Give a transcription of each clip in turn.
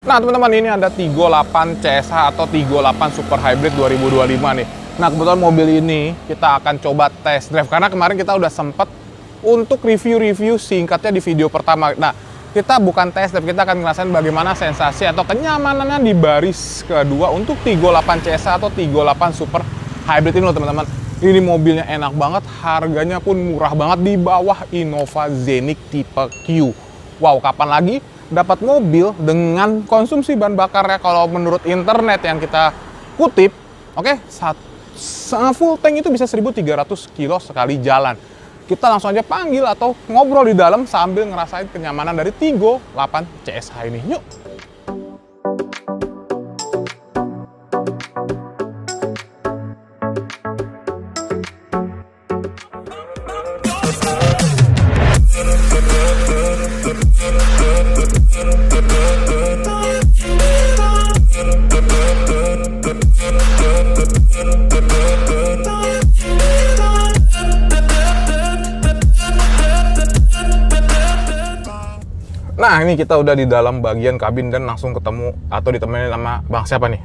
Nah teman-teman, ini ada Tigo 8 CSH atau Tigo 8 Super Hybrid 2025 nih. Nah kebetulan mobil ini kita akan coba test drive karena kemarin kita udah sempet untuk review singkatnya di video pertama. Nah kita bukan test drive, kita akan ngerasain bagaimana sensasi atau kenyamanannya di baris kedua untuk Tigo 8 CSH atau Tigo 8 Super Hybrid ini loh teman-teman. Ini mobilnya enak banget, harganya pun murah banget di bawah Innova Zenix tipe Q. Wow, kapan lagi dapat mobil dengan konsumsi bahan bakarnya kalau menurut internet yang kita kutip, oke, full tank itu bisa 1.300 kilo sekali jalan. Kita langsung aja panggil atau ngobrol di dalam sambil ngerasain kenyamanan dari Tigo 8 CSH ini. Yuk! Nah, ini kita udah di dalam bagian kabin dan langsung ketemu atau ditemenin sama Bang siapa nih?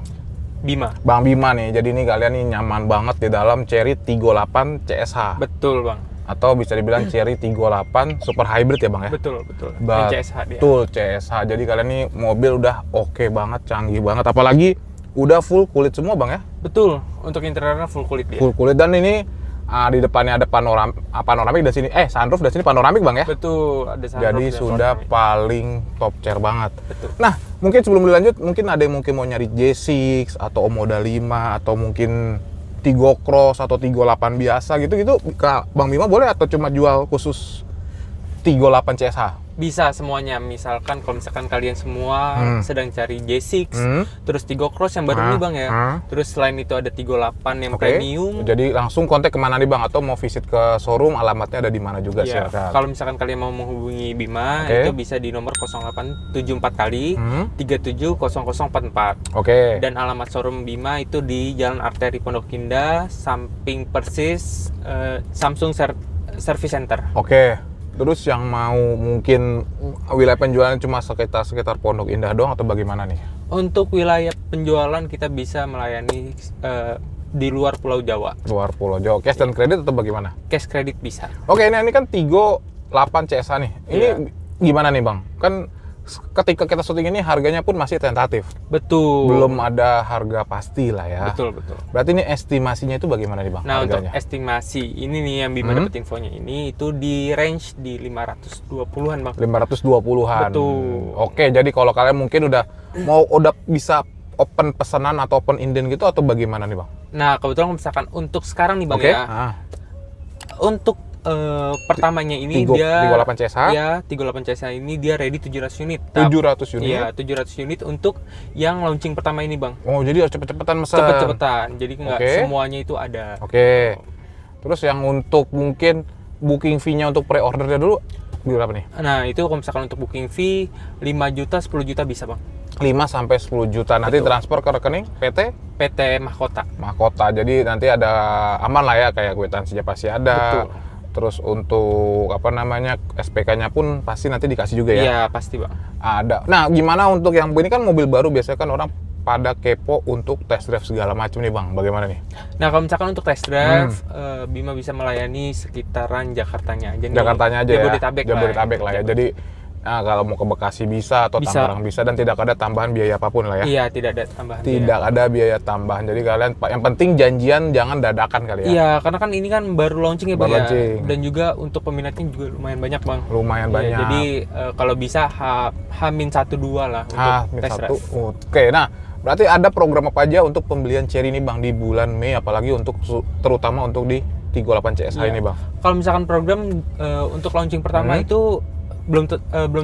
Bima. Bang Bima nih. Jadi ini kalian nih nyaman banget di dalam Chery Tigo 8 CSH. Betul, Bang. Atau bisa dibilang Chery Tigo 8 Super Hybrid ya, Bang ya? Betul. CSH dia. Betul, CSH. Jadi kalian nih mobil udah oke banget, canggih banget. Apalagi udah full kulit semua, Bang ya? Betul. Untuk interiornya full kulit dia. Full kulit, dan ini di depannya ada panoramik, dan sini sunroof, dan sini panoramik, Bang ya? Betul, ada sunroof. Jadi sudah panoramik. paling top chair banget. Betul. Nah, mungkin sebelum dilanjut, mungkin ada yang mungkin mau nyari J6 atau Omoda 5 atau mungkin Tigo Cross atau Tigo 8 biasa gitu-gitu, Bang Bima boleh atau cuma jual khusus Tigo 8 CSH? Bisa semuanya. Misalkan kalau misalkan kalian semua sedang cari J6, terus Tigo Cross yang baru nih, Bang ya. Terus selain itu ada Tigo 8 yang premium. Jadi langsung kontak kemana nih, Bang? Atau mau visit ke showroom, alamatnya ada di mana juga Ya, silakan. kalau misalkan kalian mau menghubungi Bima, itu bisa di nomor 0874 kali 370044. Oke. Dan alamat showroom Bima itu di Jalan Arteri Pondok Indah, samping persis Samsung Service Center. Oke. Terus yang mau mungkin wilayah penjualan cuma sekitar Pondok Indah doang atau bagaimana nih? Untuk wilayah penjualan kita bisa melayani di luar Pulau Jawa. Luar Pulau Jawa. Cash dan kredit atau bagaimana? Cash kredit bisa. Oke, ini kan Tigo 8 CSH nih. Ini gimana nih, Bang? Kan ketika kita syuting ini harganya pun masih tentatif. Betul. Belum ada harga pasti lah ya. Betul. Berarti ini estimasinya itu bagaimana nih, Bang? Nah, harganya? untuk estimasi ini nih yang Bima dapat infonya ini itu di range di 520-an, Bang. 520-an. Betul. Oke, jadi kalau kalian mungkin udah bisa open pesanan atau open inden gitu atau bagaimana nih, Bang? Nah, kebetulan misalkan untuk sekarang nih, Bang ya. Untuk pertamanya ini Tigo dia Tigo 8 CSH. Ya, Tigo 8 CSH ini dia ready 700 unit. 700 unit. Iya, 700 unit untuk yang launching pertama ini, Bang. Oh, jadi harus cepet-cepetan mesen. Cepet-cepetan. Jadi nggak semuanya itu ada. Oke. Terus yang untuk mungkin booking fee-nya untuk pre-ordernya dulu berapa nih? Nah, itu kalau misalkan untuk booking fee 5 juta, 10 juta bisa, Bang. 5 sampai 10 juta. Nanti transfer ke rekening PT Mahkota. Jadi nanti ada aman lah ya, kayak kwitansinya pasti ada. Betul. Terus untuk SPK-nya pun pasti nanti dikasih juga ya? Iya, pasti, Bang. Ada. Nah, gimana untuk yang ini kan mobil baru, biasanya kan orang pada kepo untuk test drive segala macam nih, Bang. Bagaimana nih? Nah, kalau misalkan untuk test drive, Bima bisa melayani sekitaran Jakartanya aja nih. Jakartanya aja Jabodetabek lah ya. Jadi kalau mau ke Bekasi bisa atau Tangerang bisa, dan tidak ada tambahan biaya apapun lah ya. Iya, tidak ada tambahan. Tidak ada biaya tambahan. Jadi kalian yang penting janjian jangan dadakan kali ya. Iya, karena kan ini kan baru launching ya, Bang. Launching. Dan juga untuk peminatnya juga lumayan banyak, Bang. Lumayan banyak. Jadi kalau bisa H-1-2 lah untuk test drive. Oke, nah berarti ada program apa aja untuk pembelian Chery ini, Bang, di bulan Mei, apalagi terutama untuk di Tigo 8 CSH ini, Bang? Kalau misalkan program untuk launching pertama itu belum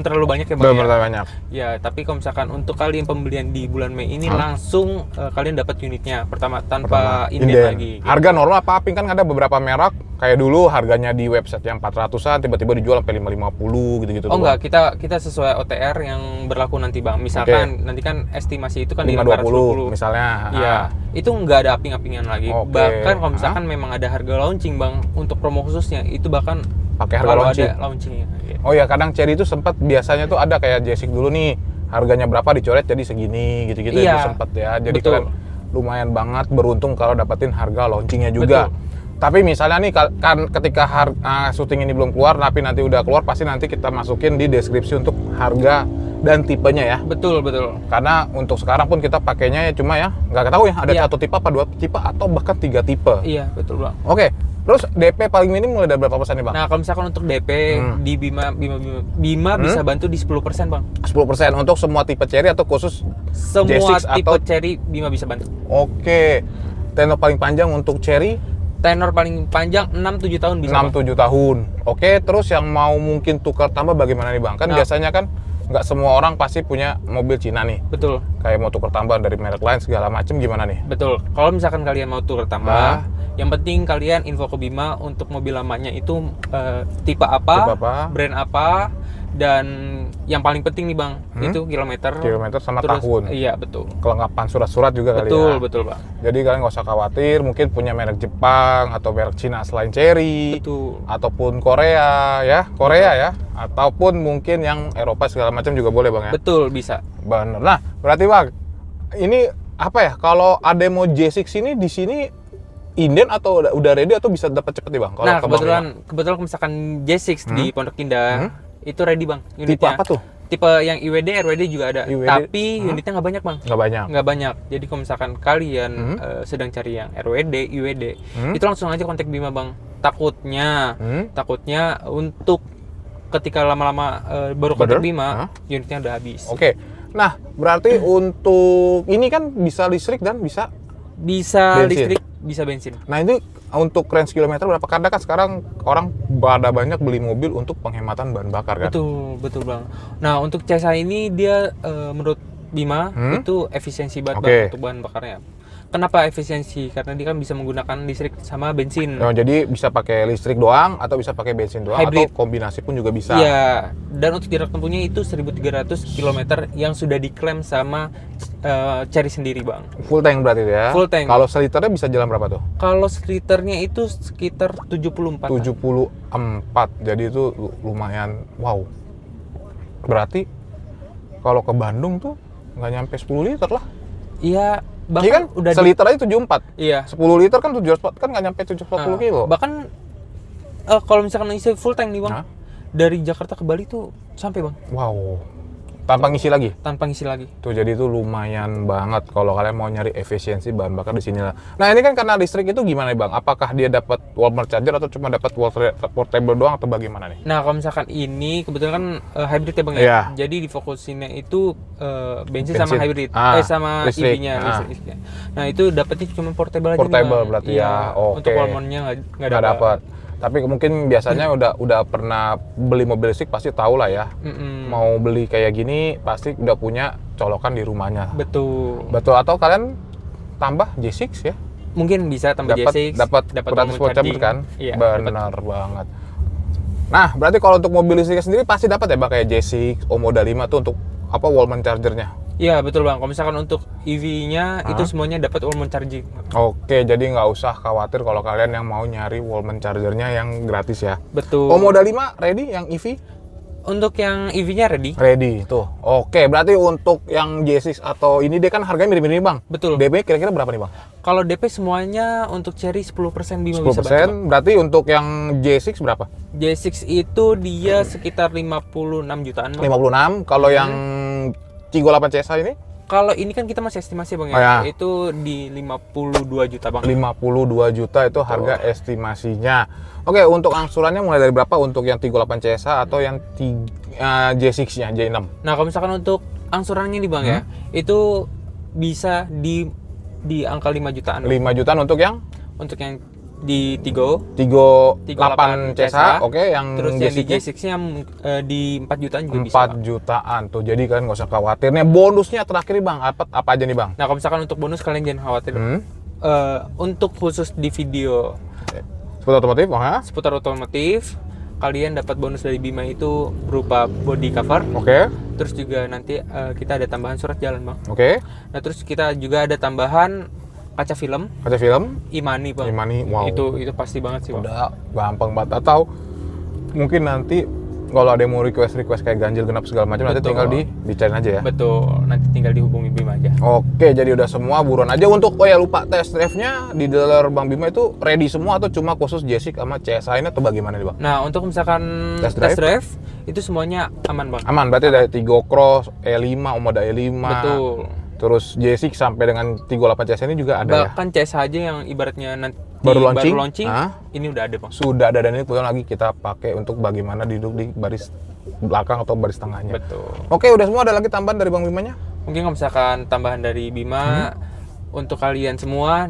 terlalu banyak ya, Bang. Belum terlalu banyak. Ya, tapi kalau misalkan untuk kalian pembelian di bulan Mei ini langsung kalian dapat unitnya pertama tanpa inden lagi. Harga normal apa? Kan ada beberapa merek kayak dulu harganya di website yang 400-an tiba-tiba dijual sampai 550 gitu-gitu. Oh enggak, kita sesuai OTR yang berlaku nanti, Bang. Misalkan nanti kan estimasi itu kan di 520 misalnya. Iya, itu nggak ada aping-apingan lagi. Bahkan kalau misalkan memang ada harga launching, Bang, untuk promo khususnya itu bahkan pakai harga launching. Ada launchingnya. Oh ya, kadang Chery itu sempat biasanya tuh ada kayak J6 dulu nih harganya berapa dicoret jadi segini gitu-gitu Iya, itu sempet ya. Jadi betul. kalian lumayan banget beruntung kalau dapetin harga launchingnya juga. Betul. Tapi misalnya nih kan ketika syuting ini belum keluar, tapi nanti udah keluar pasti nanti kita masukin di deskripsi untuk harga dan tipenya ya. Betul. Karena untuk sekarang pun kita pakainya ya cuma ya nggak tahu ya ada Iya. 1 tipe apa 2 tipe atau bahkan 3 tipe. Iya, betul Bang. Oke, terus DP paling minim mulai dari berapa persen nih Bang? Nah, kalau misalkan untuk DP di Bima bisa bantu di 10% Bang. 10% untuk semua tipe Cherry atau khusus Semua J6 tipe atau- Cherry Bima bisa bantu. Oke, tenor paling panjang untuk Cherry Tenor paling panjang 6-7 tahun bisa. 6-7 tahun. Oke, terus yang mau mungkin tukar tambah bagaimana nih Bang? Kan Nah. biasanya kan nggak semua orang pasti punya mobil Cina nih. Betul. Kayak mau tukar tambah dari merek lain segala macem gimana nih? Betul. Kalau misalkan kalian mau tukar tambah, yang penting kalian info ke Bima untuk mobil lamanya itu tipe apa, Tipe apa? brand apa, dan yang paling penting nih Bang, itu kilometer. Kilometer sama Terus, tahun. Iya, betul. Kelengkapan surat-surat juga kali Betul, ya. betul Bang. Jadi kalian nggak usah khawatir, mungkin punya merek Jepang atau merek Cina selain Cherry, Betul. ataupun Korea ya, ataupun mungkin yang Eropa segala macam juga boleh Bang ya. Betul, bisa. Bener. Nah, berarti Bang, ini apa ya? Kalau ada mau J6 ini di sini inden atau udah ready atau bisa dapat cepet nih Bang? Kalau Nah, ke Bang kebetulan misalkan J6 di Pondok Indah itu ready Bang Bima? Tipe unitnya. apa tuh? Tipe yang IWD, RWD juga ada. IWD, Tapi unitnya nggak banyak Bang. Nggak banyak. Nggak banyak. Jadi kalau misalkan kalian sedang cari yang RWD, IWD, itu langsung aja kontak Bima Bang. Takutnya untuk ketika lama-lama baru kontak Bima, unitnya udah habis. Oke. Nah, berarti untuk ini kan bisa listrik dan bisa. Bisa Bensin. listrik, bisa bensin. Nah, ini untuk range kilometer berapa? Karena kan sekarang orang pada banyak beli mobil untuk penghematan bahan bakar kan. Betul Bang. Nah, untuk CSA ini dia menurut Bima itu efisiensi banget Oke. Bang untuk bahan bakarnya. Kenapa efisiensi? Karena dia kan bisa menggunakan listrik sama bensin. Oh, jadi bisa pakai listrik doang atau bisa pakai bensin doang Hybrid. atau kombinasi pun juga bisa. Iya, dan untuk jarak tempuhnya itu 1.300 km yang sudah diklaim sama Cherry sendiri Bang. Full tank berarti ya. Full tank. Kalau seliternya bisa jalan berapa tuh? Kalau liternya itu sekitar 74. 74. Jadi itu lumayan wow. Berarti kalau ke Bandung tuh nggak nyampe 10 liter lah. Iya, Iya bahkan kan? udah Seliter aja 74. Iya. 10 liter kan 700 kan nggak nyampe 740 kilo. Bahkan kalau misalkan isi full tank nih Bang, Hah? dari Jakarta ke Bali tuh sampai Bang, Wow. Tanpa ngisi lagi. tanpa ngisi lagi. Tuh jadi itu lumayan banget kalau kalian mau nyari efisiensi bahan bakar di sini lah. Nah, ini kan karena listrik itu gimana nih Bang? Apakah dia dapat Walmart charger atau cuma dapat portable doang atau bagaimana nih? Nah, kalau misalkan ini kebetulan kan hybrid ya Bang ya. Iya. Jadi difokusinnya itu bensin sama Bensin. hybrid, sama listrik. EV-nya, listriknya. Nah, itu dapatnya cuma portable aja nih, Portable Bang. berarti Iya, ya. Oke. Untuk Walmart-nya nggak Nggak dapat. Tapi mungkin biasanya udah pernah beli mobil listrik pasti tahu lah ya. Mau beli kayak gini pasti udah punya colokan di rumahnya. Betul. Betul, atau kalian tambah J6 ya? Mungkin bisa tambah J6, dapat gratis Walmart charger charging. kan? Iya, Benar banget. Nah, berarti kalau untuk mobil listriknya sendiri pasti dapat ya Bang kayak J6, Omoda 5 tuh untuk apa Walmart chargernya? Iya, betul Bang. Kalau misalkan untuk EV-nya itu semuanya dapat Walmart charging. Oke, jadi nggak usah khawatir kalau kalian yang mau nyari Walmart chargernya yang gratis ya. Betul. Omoda 5 ready yang EV? Untuk yang EV-nya ready? Ready tuh. Oke, berarti untuk yang J6 atau ini dia kan harganya mirip-mirip Bang. Betul. DP kira-kira berapa nih Bang? Kalau DP semuanya untuk Cherry 10% Bima bisa bantu, 10%. Bang. Berarti untuk yang J6 berapa? J6 itu dia sekitar 56 jutaan Bang. 56. Kalau yang Cigo 8 CSA ini? Kalau ini kan kita masih estimasi Bang ya. Oh, ya. Itu di 52 juta Bang. 52 juta itu harga estimasinya. Oke, untuk angsurannya mulai dari berapa untuk yang Tigo 8 CSA atau yang J6-nya, J6? Nah, kalau misalkan untuk angsurannya nih Bang ya, itu bisa di angka 5 jutaan. 5 jutaan untuk yang Untuk yang di Tigo, Tigo 8 8 CSA, oke, yang terus yang di J6 J6-nya di 4 jutaan juga bisa. 4 Bang. jutaan tuh. Jadi kalian nggak usah khawatir. Nih bonusnya terakhir nih Bang, apa aja nih Bang? Nah, kalau misalkan untuk bonus kalian jangan khawatir. Untuk khusus di video Seputar otomotif, seputar otomotif, kalian dapat bonus dari Bima itu berupa body cover. Oke, Terus juga nanti kita ada tambahan surat jalan Bang. oke. Nah, terus kita juga ada tambahan kaca film Kaca film, Imani Bang. Imani, wow. Itu pasti banget sih Bang. Udah gampang banget. Atau mungkin nanti kalau ada yang mau request kayak ganjil genap segala macam nanti tinggal dicariin aja ya. Betul, nanti tinggal dihubungi Bima aja. Oke, jadi udah semua, buruan aja untuk, oh ya lupa, test drive-nya di dealer Bang Bima itu ready semua atau cuma khusus J6 sama CSI-nya atau bagaimana nih Bang? Nah, untuk misalkan Test test drive? drive itu semuanya aman Bang. Aman, berarti dari Tigo Cross, E5, Omoda E5. Betul. Terus J6 sampai dengan 38 CSI ini juga ada ya? Bahkan CSI aja yang ibaratnya nanti Baru launching? Ini udah ada Bang. Sudah ada, dan ini kebetulan lagi kita pakai untuk bagaimana duduk di baris belakang atau baris tengahnya. Betul. Oke, udah semua. Ada lagi tambahan dari Bang Bimanya? Mungkin kalau misalkan tambahan dari Bima, untuk kalian semua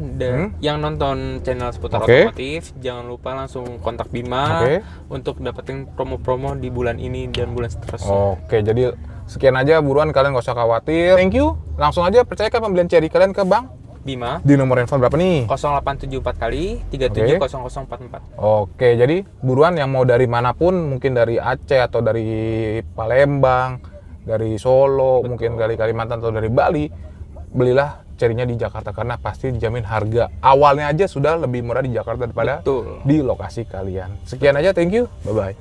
yang nonton channel seputar otomotif, jangan lupa langsung kontak Bima untuk dapetin promo-promo di bulan ini dan bulan seterusnya. Oke, jadi sekian aja, buruan, kalian nggak usah khawatir. Thank you. Langsung aja percayakan pembelian Cherry kalian ke Bang Bima di nomor handphone berapa nih? 0874 kali 370044. Oke, jadi buruan yang mau dari manapun, mungkin dari Aceh atau dari Palembang, dari Solo, mungkin dari Kalimantan atau dari Bali, belilah Cherry-nya di Jakarta karena pasti dijamin harga awalnya aja sudah lebih murah di Jakarta daripada di lokasi kalian. Sekian aja, thank you, bye-bye.